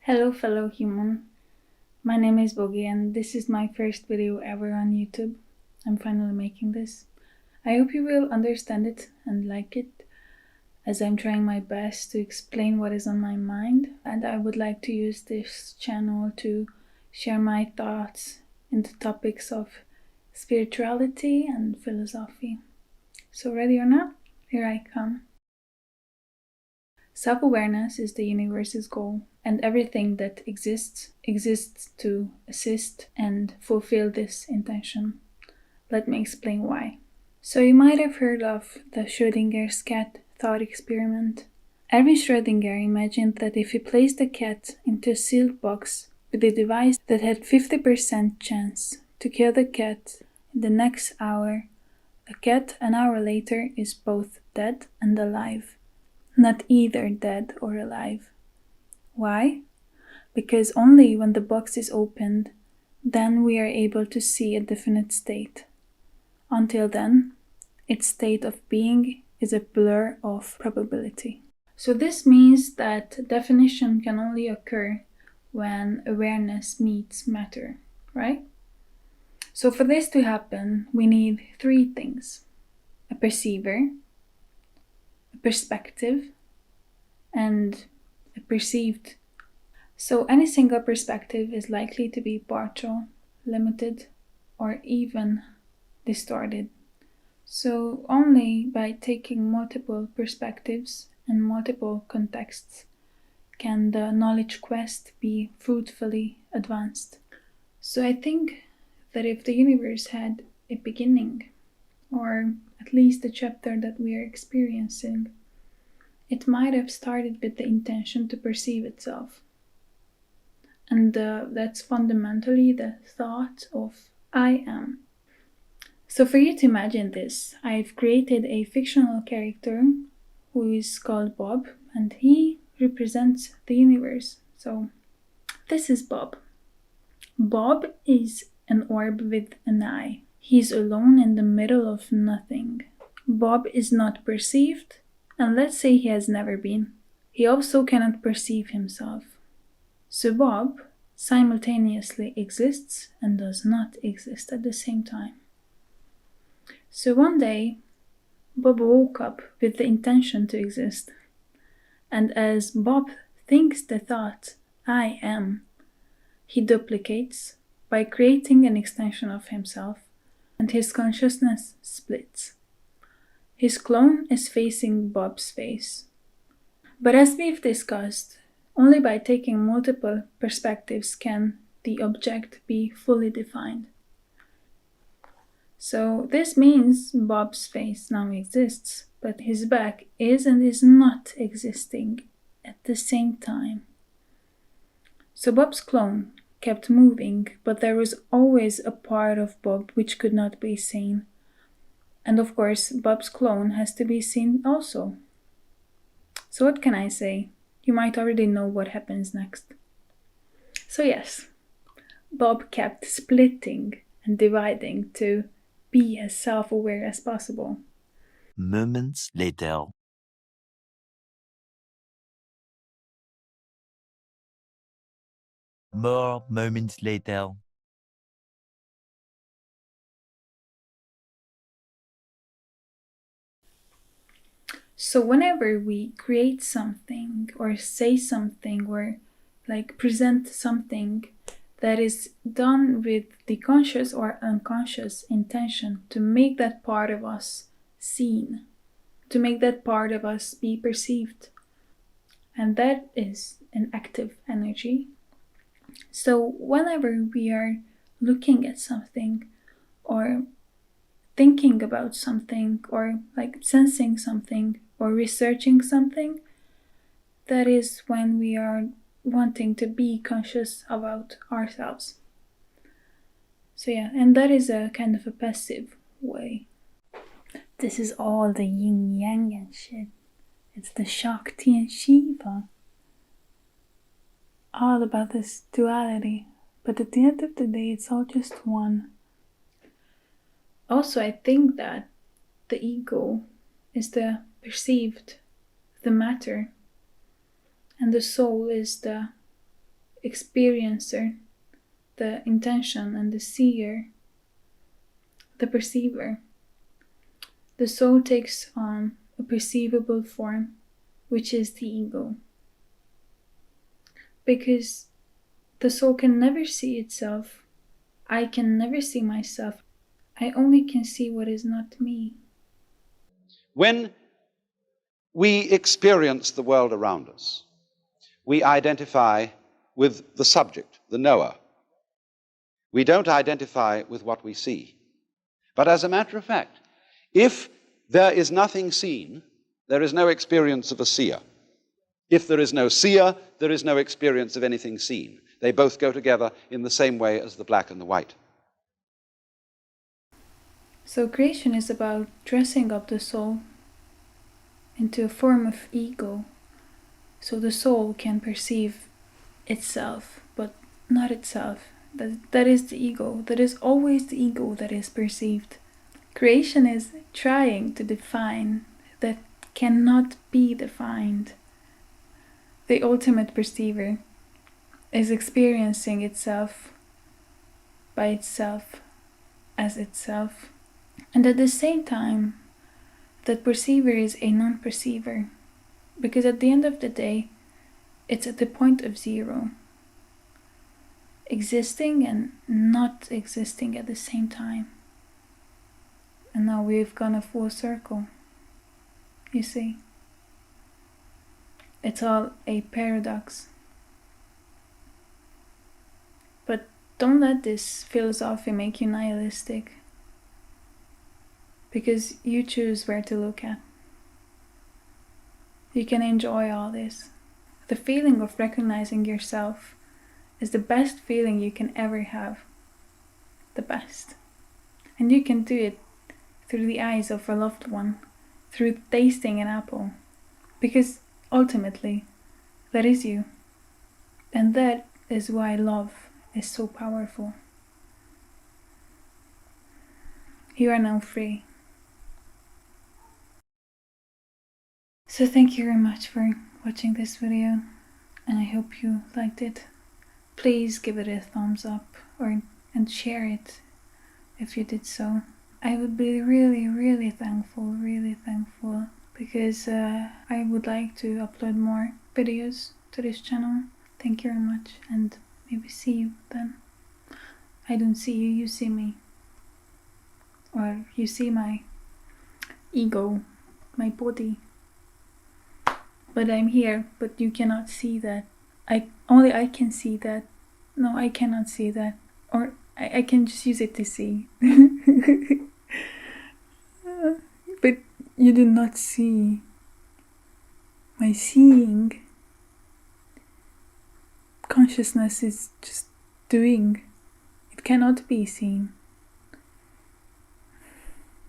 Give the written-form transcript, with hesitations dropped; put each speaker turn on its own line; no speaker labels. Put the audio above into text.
Hello fellow human, my name is Bogi and this is my first video ever on YouTube. I'm finally making this. I hope you will understand it and like it, as I'm trying my best to explain what is on my mind, and I would like to use this channel to share my thoughts in the topics of spirituality and philosophy. So ready or not? Here I come. Self-awareness is the universe's goal, and everything that exists to assist and fulfill this intention. Let me explain why. So you might have heard of the Schrödinger's cat thought experiment. Erwin Schrödinger imagined that if he placed the cat into a sealed box with a device that had 50% chance to kill the cat in the next hour, the cat an hour later is both dead and alive. Not either dead or alive. Why? Because only when the box is opened, then we are able to see a definite state. Until then, its state of being is a blur of probability. So this means that definition can only occur when awareness meets matter, right? So for this to happen, we need three things: a perceiver, perspective, and perceived. So any single perspective is likely to be partial, limited, or even distorted. So only by taking multiple perspectives and multiple contexts can the knowledge quest be fruitfully advanced. So I think that if the universe had a beginning, or at least the chapter that we are experiencing, it might have started with the intention to perceive itself. And that's fundamentally the thought of I am. So for you to imagine this, I've created a fictional character who is called Bob, and he represents the universe. So this is Bob. Bob is an orb with an eye. He's alone in the middle of nothing. Bob is not perceived, and let's say he has never been. He also cannot perceive himself. So Bob simultaneously exists and does not exist at the same time. So one day, Bob woke up with the intention to exist, and as Bob thinks the thought, I am, he duplicates by creating an extension of himself, and his consciousness splits. His clone is facing Bob's face. But as we've discussed, only by taking multiple perspectives can the object be fully defined. So this means Bob's face now exists, but his back is and is not existing at the same time. So Bob's clone kept moving, but there was always a part of Bob which could not be seen. And of course, Bob's clone has to be seen also. So what can I say? You might already know what happens next. So yes, Bob kept splitting and dividing to be as self-aware as possible.
Moments later. More moments later.
So whenever we create something or say something or present something that is done with the conscious or unconscious intention to make that part of us seen, to make that part of us be perceived. And that is an active energy. So whenever we are looking at something or thinking about something or sensing something or researching something, that is when we are wanting to be conscious about ourselves. So yeah, and that is a kind of a passive way. This is all the yin yang and shit. It's the Shakti and Shiva. All about this duality. But at the end of the day, it's all just one. Also, I think that the ego is the perceived, the matter, and the soul is the experiencer, the intention, and the seer, the perceiver. The soul takes on a perceivable form, which is the ego. Because the soul can never see itself. I can never see myself. I only can see what is not me.
When we experience the world around us, we identify with the subject, the knower. We don't identify with what we see. But as a matter of fact, if there is nothing seen, there is no experience of a seer. If there is no seer, there is no experience of anything seen. They both go together in the same way as the black and the white.
So creation is about dressing up the soul into a form of ego, so the soul can perceive itself, but not itself. That is the ego. That is always the ego that is perceived. Creation is trying to define that cannot be defined. The ultimate perceiver is experiencing itself by itself as itself. And at the same time, that perceiver is a non-perceiver, because at the end of the day, it's at the point of zero, existing and not existing at the same time. And now we've gone a full circle, you see. It's all a paradox. But don't let this philosophy make you nihilistic, because you choose where to look at. You can enjoy all this. The feeling of recognizing yourself is the best feeling you can ever have. The best. And you can do it through the eyes of a loved one, through tasting an apple, because ultimately, that is you. And that is why love is so powerful. You are now free. So thank you very much for watching this video, and I hope you liked it. Please give it a thumbs up and share it if you did so. I would be really thankful, because I would like to upload more videos to this channel. Thank you very much, and maybe see you then. I don't see you, you see me. Or you see my ego, my body. But I'm here, but you cannot see that. Only I can see that. No, I cannot see that. Or I can just use it to see. But you do not see my seeing. Consciousness is just doing. It cannot be seen.